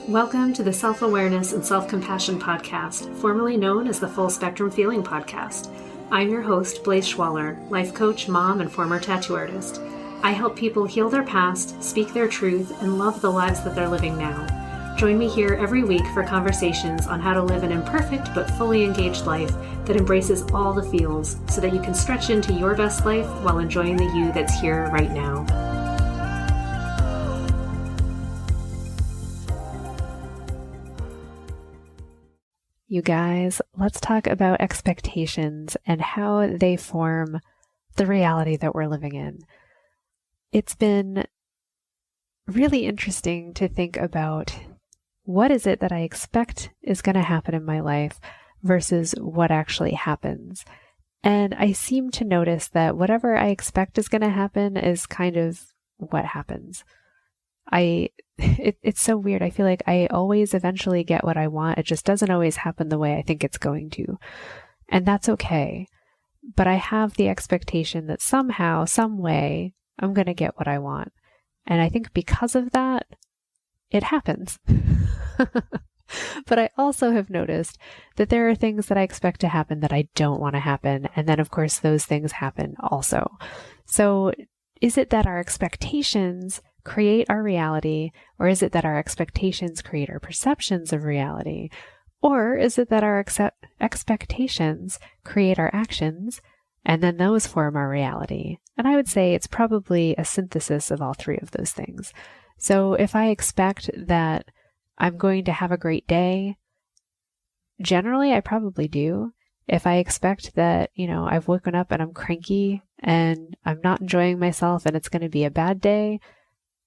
Welcome to the Self-Awareness and Self-Compassion Podcast, formerly known as the Full Spectrum Feeling Podcast. I'm your host, Blaise Schwaller, life coach, mom, and former tattoo artist. I help people heal their past, speak their truth, and love the lives that they're living now. Join me here every week for conversations on how to live an imperfect but fully engaged life that embraces all the feels so that you can stretch into your best life while enjoying the you that's here right now. You guys, let's talk about expectations and how they form the reality that we're living in. It's been really interesting to think about what is it that I expect is going to happen in my life versus what actually happens. And I seem to notice that whatever I expect is going to happen is kind of what happens. It's so weird. I feel like I always eventually get what I want. It just doesn't always happen the way I think it's going to. And that's okay. But I have the expectation that somehow, some way, I'm going to get what I want. And I think because of that, it happens. But I also have noticed that there are things that I expect to happen that I don't want to happen. And then, of course, those things happen also. So is it that our expectations create our reality, or is it that our expectations create our perceptions of reality? Or is it that our expectations create our actions, and then those form our reality? And I would say it's probably a synthesis of all three of those things. So if I expect that I'm going to have a great day, generally I probably do. If I expect that, I've woken up and I'm cranky and I'm not enjoying myself and it's going to be a bad day,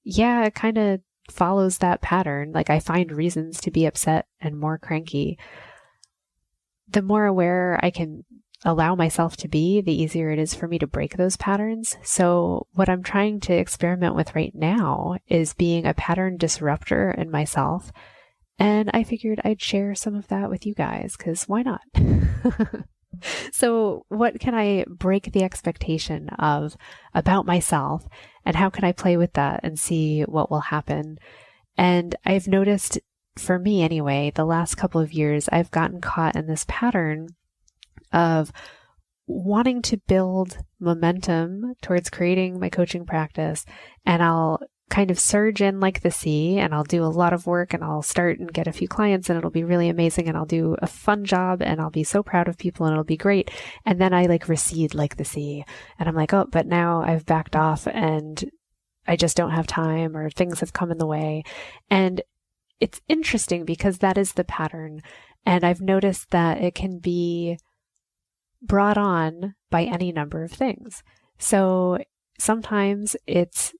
yeah, it kind of follows that pattern. Like I find reasons to be upset and more cranky. The more aware I can allow myself to be, the easier it is for me to break those patterns. So what I'm trying to experiment with right now is being a pattern disruptor in myself. And I figured I'd share some of that with you guys, because why not? So what can I break the expectation of about myself, and how can I play with that and see what will happen? And I've noticed, for me anyway, the last couple of years, I've gotten caught in this pattern of wanting to build momentum towards creating my coaching practice, and I'll kind of surge in like the sea, and I'll do a lot of work, and I'll start and get a few clients, and it'll be really amazing, and I'll do a fun job, and I'll be so proud of people, and it'll be great. And then I recede like the sea, and I'm like, oh, but now I've backed off and I just don't have time, or things have come in the way. And it's interesting because that is the pattern. And I've noticed that it can be brought on by any number of things. So sometimes it's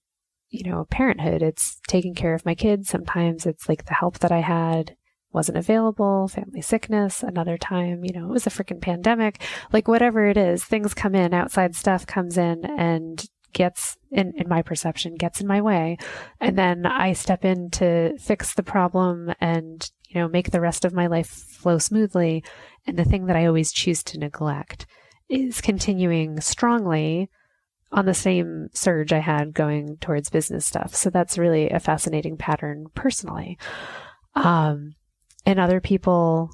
parenthood, it's taking care of my kids. Sometimes it's like the help that I had wasn't available, family sickness. Another time, it was a freaking pandemic. Like whatever it is, things come in, outside stuff comes in and gets in my perception, gets in my way. And then I step in to fix the problem and, make the rest of my life flow smoothly. And the thing that I always choose to neglect is continuing strongly on the same surge I had going towards business stuff. So that's really a fascinating pattern personally. And other people,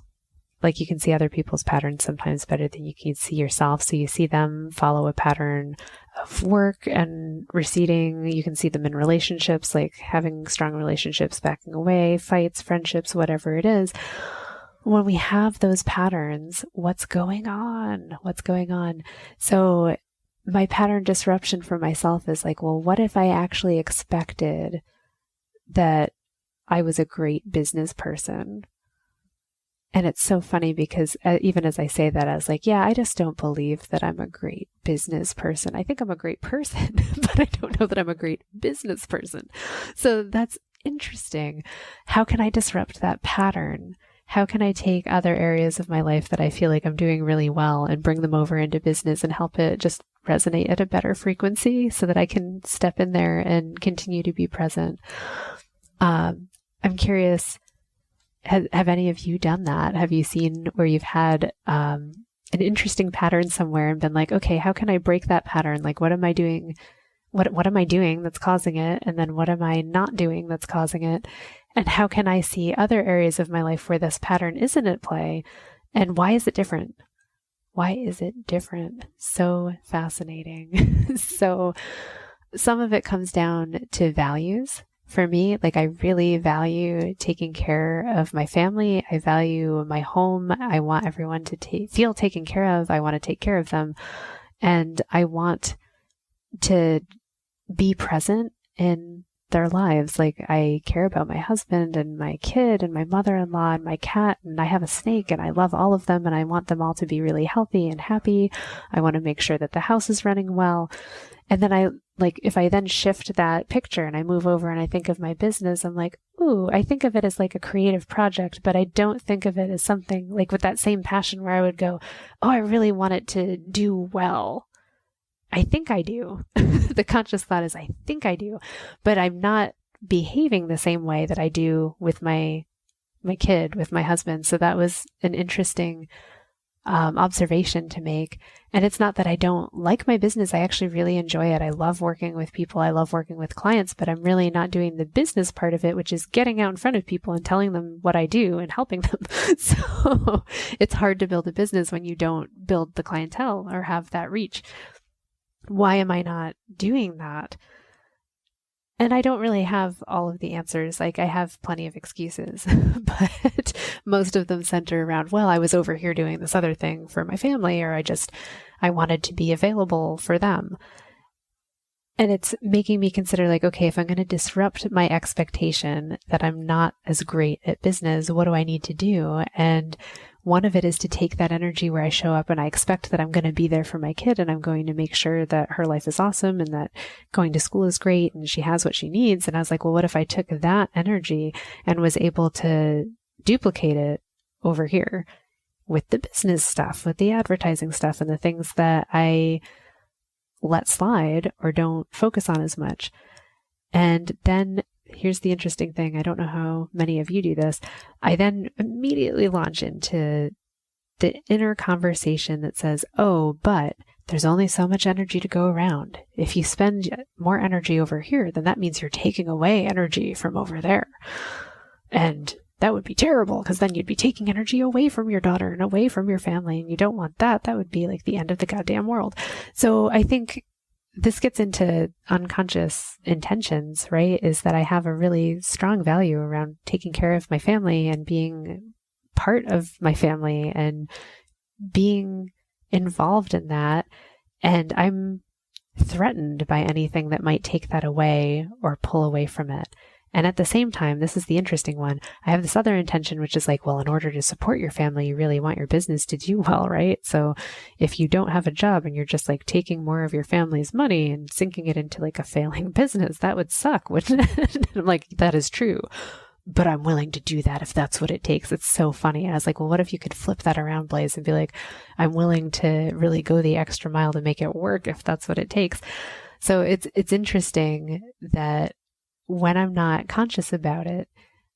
you can see other people's patterns sometimes better than you can see yourself. So you see them follow a pattern of work and receding. You can see them in relationships, like having strong relationships, backing away, fights, friendships, whatever it is. When we have those patterns, what's going on? What's going on? So my pattern disruption for myself is well, what if I actually expected that I was a great business person? And it's so funny because even as I say that, I was yeah, I just don't believe that I'm a great business person. I think I'm a great person, but I don't know that I'm a great business person. So that's interesting. How can I disrupt that pattern? How can I take other areas of my life that I feel like I'm doing really well and bring them over into business and help it just resonate at a better frequency so that I can step in there and continue to be present? I'm curious, have any of you done that? Have you seen where you've had an interesting pattern somewhere and been okay, how can I break that pattern? What am I doing? What am I doing that's causing it? And then what am I not doing that's causing it? And how can I see other areas of my life where this pattern isn't at play? And why is it different? Why is it different? So fascinating. So some of it comes down to values. For me, like I really value taking care of my family. I value my home. I want everyone to feel taken care of. I want to take care of them. And I want to be present in their lives. Like I care about my husband and my kid and my mother-in-law and my cat, and I have a snake, and I love all of them, and I want them all to be really healthy and happy. I want to make sure that the house is running well. And then if I then shift that picture and I move over and I think of my business, I'm like, ooh, I think of it as like a creative project, but I don't think of it as something like with that same passion where I would go, oh, I really want it to do well. I think I do. The conscious thought is, I think I do, but I'm not behaving the same way that I do with my kid, with my husband. So that was an interesting observation to make. And it's not that I don't like my business. I actually really enjoy it. I love working with people. I love working with clients, but I'm really not doing the business part of it, which is getting out in front of people and telling them what I do and helping them. So it's hard to build a business when you don't build the clientele or have that reach. Why am I not doing that? And I don't really have all of the answers. Like I have plenty of excuses, but most of them center around, well, I was over here doing this other thing for my family, or I wanted to be available for them. And it's making me consider like, okay, if I'm going to disrupt my expectation that I'm not as great at business, what do I need to do? And one of it is to take that energy where I show up and I expect that I'm going to be there for my kid and I'm going to make sure that her life is awesome and that going to school is great and she has what she needs. And I was like, well, what if I took that energy and was able to duplicate it over here with the business stuff, with the advertising stuff and the things that I let slide or don't focus on as much. And then here's the interesting thing. I don't know how many of you do this. I then immediately launch into the inner conversation that says, oh, but there's only so much energy to go around. If you spend more energy over here, then that means you're taking away energy from over there. And that would be terrible because then you'd be taking energy away from your daughter and away from your family. And you don't want that. That would be like the end of the goddamn world. So I think this gets into unconscious intentions, right? Is that I have a really strong value around taking care of my family and being part of my family and being involved in that. And I'm threatened by anything that might take that away or pull away from it. And at the same time, this is the interesting one. I have this other intention, which is like, well, in order to support your family, you really want your business to do well, right? So if you don't have a job and you're just like taking more of your family's money and sinking it into like a failing business, that would suck, wouldn't it? And I'm like, that is true, but I'm willing to do that if that's what it takes. It's so funny. And I was like, well, what if you could flip that around, Blaze, and be like, I'm willing to really go the extra mile to make it work if that's what it takes. So it's interesting that when I'm not conscious about it,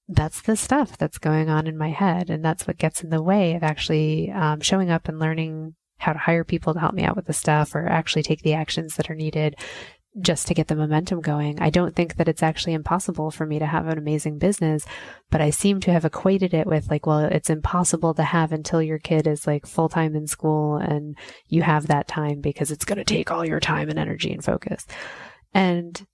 that's the stuff that's going on in my head. And that's what gets in the way of actually showing up and learning how to hire people to help me out with the stuff or actually take the actions that are needed just to get the momentum going. I don't think that it's actually impossible for me to have an amazing business, but I seem to have equated it with like, well, it's impossible to have until your kid is like full-time in school and you have that time because it's going to take all your time and energy and focus. And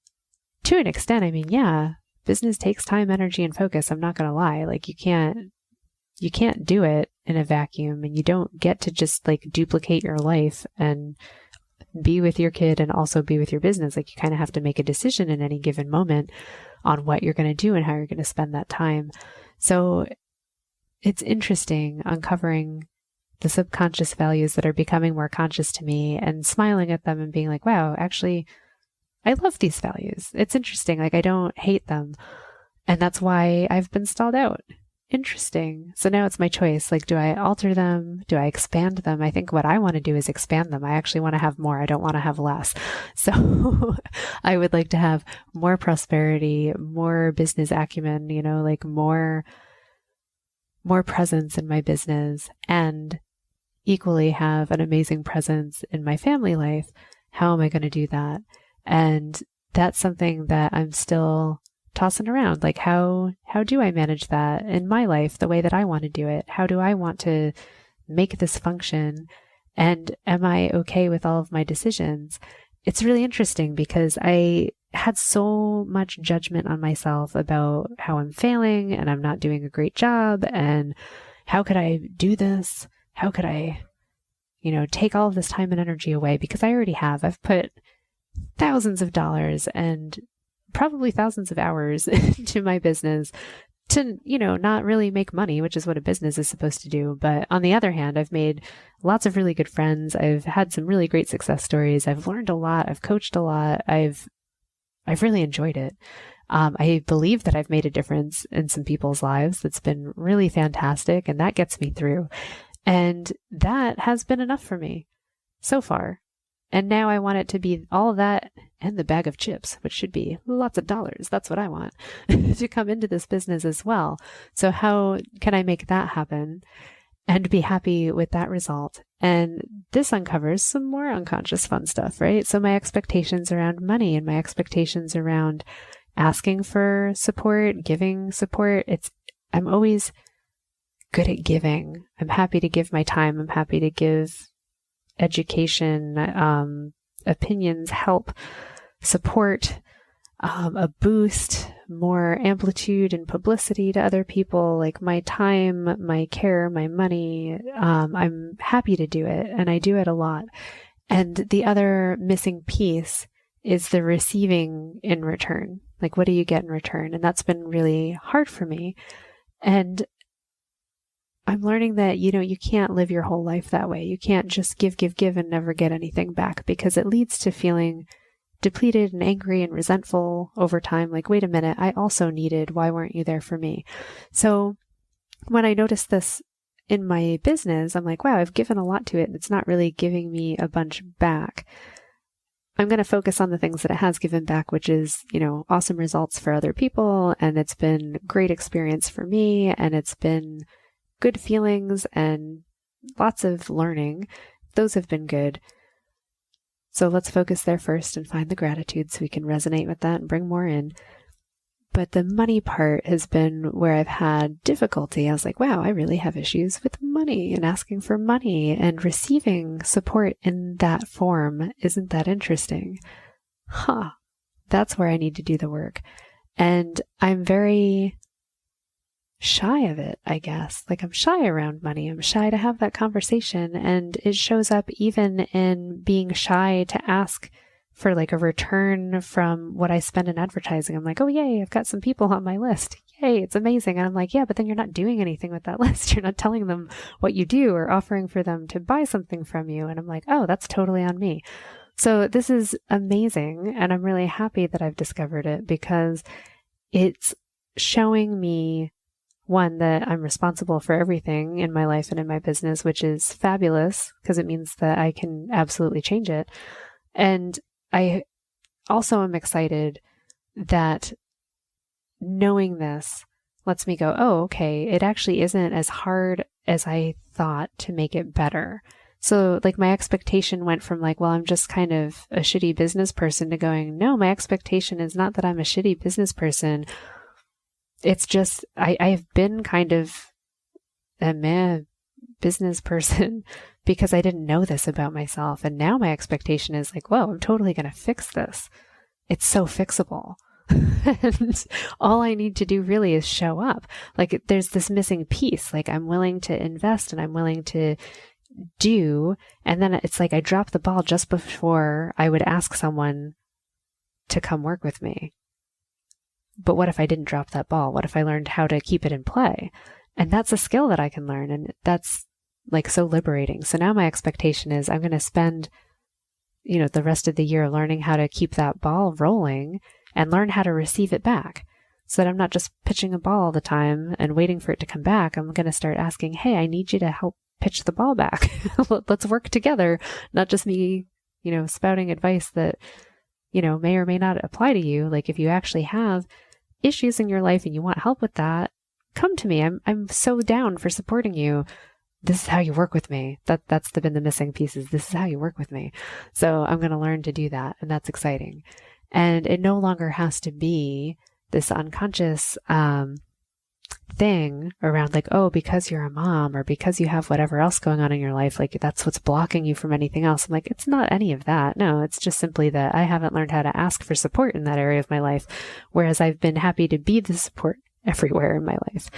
to an extent, I mean, yeah, business takes time, energy, and focus. I'm not going to lie. Like you can't do it in a vacuum, and you don't get to just like duplicate your life and be with your kid and also be with your business. Like you kind of have to make a decision in any given moment on what you're going to do and how you're going to spend that time. So it's interesting uncovering the subconscious values that are becoming more conscious to me and smiling at them and being like, wow, actually, I love these values. It's interesting. Like I don't hate them. And that's why I've been stalled out. Interesting. So now it's my choice. Like, do I alter them? Do I expand them? I think what I want to do is expand them. I actually want to have more. I don't want to have less. So I would like to have more prosperity, more business acumen, like more presence in my business, and equally have an amazing presence in my family life. How am I going to do that? And that's something that I'm still tossing around, like how do I manage that in my life the way that I want to do it? How do I want to make this function? And am I okay with all of my decisions? It's really interesting because I had so much judgment on myself about how I'm failing and I'm not doing a great job. And how could I do this? How could I, take all of this time and energy away? Because I already have. I've put thousands of dollars and probably thousands of hours into my business to, not really make money, which is what a business is supposed to do. But on the other hand, I've made lots of really good friends. I've had some really great success stories. I've learned a lot. I've coached a lot. I've really enjoyed it. I believe that I've made a difference in some people's lives. That's been really fantastic. And that gets me through. And that has been enough for me so far. And now I want it to be all of that and the bag of chips, which should be lots of dollars. That's what I want to come into this business as well. So how can I make that happen and be happy with that result? And this uncovers some more unconscious fun stuff, right? So my expectations around money and my expectations around asking for support, giving support. I'm always good at giving. I'm happy to give my time. I'm happy to give education, opinions, help, support, a boost, more amplitude and publicity to other people, like my time, my care, my money. I'm happy to do it, and I do it a lot. And the other missing piece is the receiving in return. Like, what do you get in return? And that's been really hard for me. And I'm learning that, you can't live your whole life that way. You can't just give and never get anything back, because it leads to feeling depleted and angry and resentful over time. Like, wait a minute, I also needed, why weren't you there for me? So when I noticed this in my business, I'm like, wow, I've given a lot to it and it's not really giving me a bunch back. I'm going to focus on the things that it has given back, which is, awesome results for other people. And it's been great experience for me. And it's been good feelings and lots of learning. Those have been good. So let's focus there first and find the gratitude so we can resonate with that and bring more in. But the money part has been where I've had difficulty. I was like, wow, I really have issues with money and asking for money, and receiving support in that form isn't that interesting. That's where I need to do the work. And I'm very shy of it, I guess. Like, I'm shy around money. I'm shy to have that conversation. And it shows up even in being shy to ask for like a return from what I spend in advertising. I'm like, oh, yay, I've got some people on my list. Yay, it's amazing. And I'm like, yeah, but then you're not doing anything with that list. You're not telling them what you do or offering for them to buy something from you. And I'm like, oh, that's totally on me. So this is amazing. And I'm really happy that I've discovered it, because it's showing me, one, that I'm responsible for everything in my life and in my business, which is fabulous because it means that I can absolutely change it. And I also am excited that knowing this lets me go, oh, okay, it actually isn't as hard as I thought to make it better. So like my expectation went from like, well, I'm just kind of a shitty business person, to going, no, my expectation is not that I'm a shitty business person. It's just, I've been kind of a meh business person because I didn't know this about myself. And now my expectation is like, whoa, I'm totally going to fix this. It's so fixable. And all I need to do really is show up. Like, there's this missing piece. Like, I'm willing to invest and I'm willing to do. And then it's like I drop the ball just before I would ask someone to come work with me. But what if I didn't drop that ball? What if I learned how to keep it in play? And that's a skill that I can learn. And that's like so liberating. So now my expectation is I'm going to spend, the rest of the year learning how to keep that ball rolling and learn how to receive it back, so that I'm not just pitching a ball all the time and waiting for it to come back. I'm going to start asking, hey, I need you to help pitch the ball back. Let's work together, not just me, spouting advice that, may or may not apply to you. Like, if you actually have issues in your life and you want help with that, come to me. I'm so down for supporting you. This is how you work with me. That's been the missing pieces. This is how you work with me. So I'm going to learn to do that. And that's exciting. And it no longer has to be this unconscious thing around like, oh, because you're a mom or because you have whatever else going on in your life, like that's what's blocking you from anything else. I'm like, it's not any of that. No, it's just simply that I haven't learned how to ask for support in that area of my life, whereas I've been happy to be the support everywhere in my life.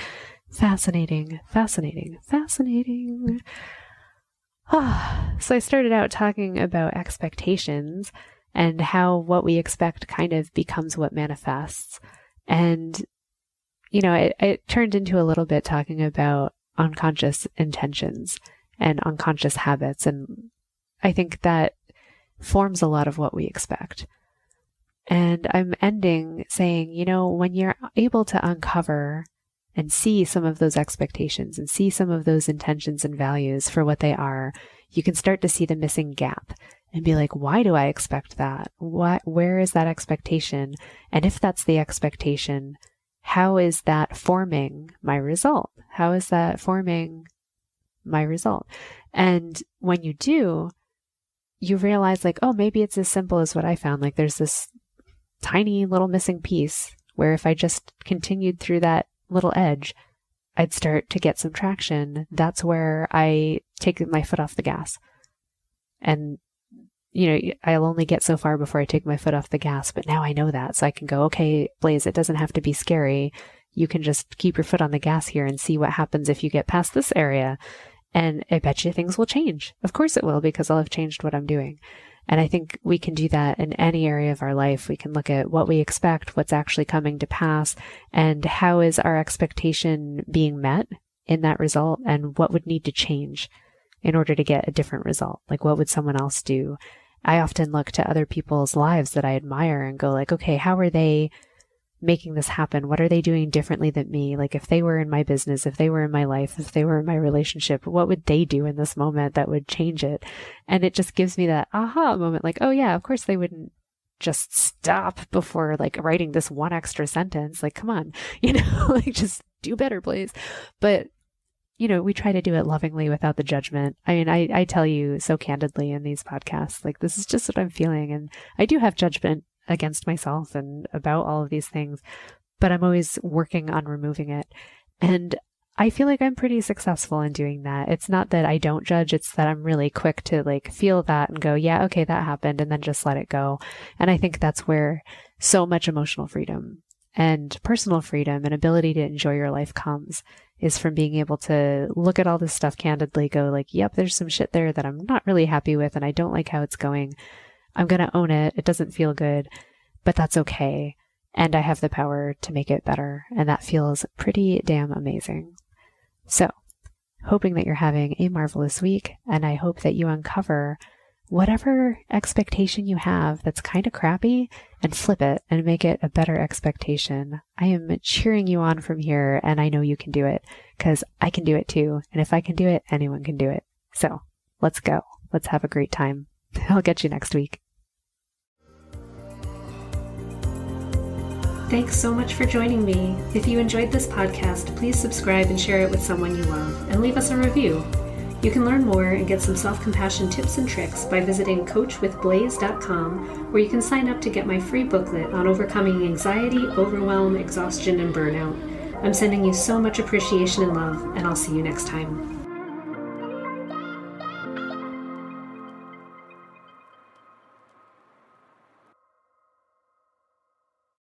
Fascinating, fascinating, fascinating. So I started out talking about expectations and how what we expect kind of becomes what manifests. And it turned into a little bit talking about unconscious intentions and unconscious habits. And I think that forms a lot of what we expect. And I'm ending saying, when you're able to uncover and see some of those expectations and see some of those intentions and values for what they are, you can start to see the missing gap and be like, why do I expect that? Where is that expectation? And if that's the expectation, how is that forming my result? How is that forming my result? And when you do, you realize like, oh, maybe it's as simple as what I found. Like there's this tiny little missing piece where if I just continued through that little edge, I'd start to get some traction. That's where I take my foot off the gas. And I'll only get so far before I take my foot off the gas, but now I know that. So I can go, okay, Blaze, it doesn't have to be scary. You can just keep your foot on the gas here and see what happens if you get past this area. And I bet you things will change. Of course it will, because I'll have changed what I'm doing. And I think we can do that in any area of our life. We can look at what we expect, what's actually coming to pass, and how is our expectation being met in that result, and what would need to change in order to get a different result. Like what would someone else do? I often look to other people's lives that I admire and go like, okay, how are they making this happen? What are they doing differently than me? Like if they were in my business, if they were in my life, if they were in my relationship, what would they do in this moment that would change it? And it just gives me that aha moment, like, oh yeah, of course they wouldn't just stop before like writing this one extra sentence. Like, come on, like just do better, please. But we try to do it lovingly without the judgment. I mean, I tell you so candidly in these podcasts, like, this is just what I'm feeling. And I do have judgment against myself and about all of these things, but I'm always working on removing it. And I feel like I'm pretty successful in doing that. It's not that I don't judge. It's that I'm really quick to like feel that and go, yeah, okay, that happened. And then just let it go. And I think that's where so much emotional freedom and personal freedom and ability to enjoy your life comes, is from being able to look at all this stuff candidly, go like, yep, there's some shit there that I'm not really happy with and I don't like how it's going. I'm going to own it. It doesn't feel good, but that's okay. And I have the power to make it better. And that feels pretty damn amazing. So, hoping that you're having a marvelous week, and I hope that you uncover whatever expectation you have that's kind of crappy and flip it and make it a better expectation. I am cheering you on from here, and I know you can do it because I can do it too. And if I can do it, anyone can do it. So let's go. Let's have a great time. I'll get you next week. Thanks so much for joining me. If you enjoyed this podcast, please subscribe and share it with someone you love, and leave us a review. You can learn more and get some self-compassion tips and tricks by visiting coachwithblaze.com, where you can sign up to get my free booklet on overcoming anxiety, overwhelm, exhaustion, and burnout. I'm sending you so much appreciation and love, and I'll see you next time.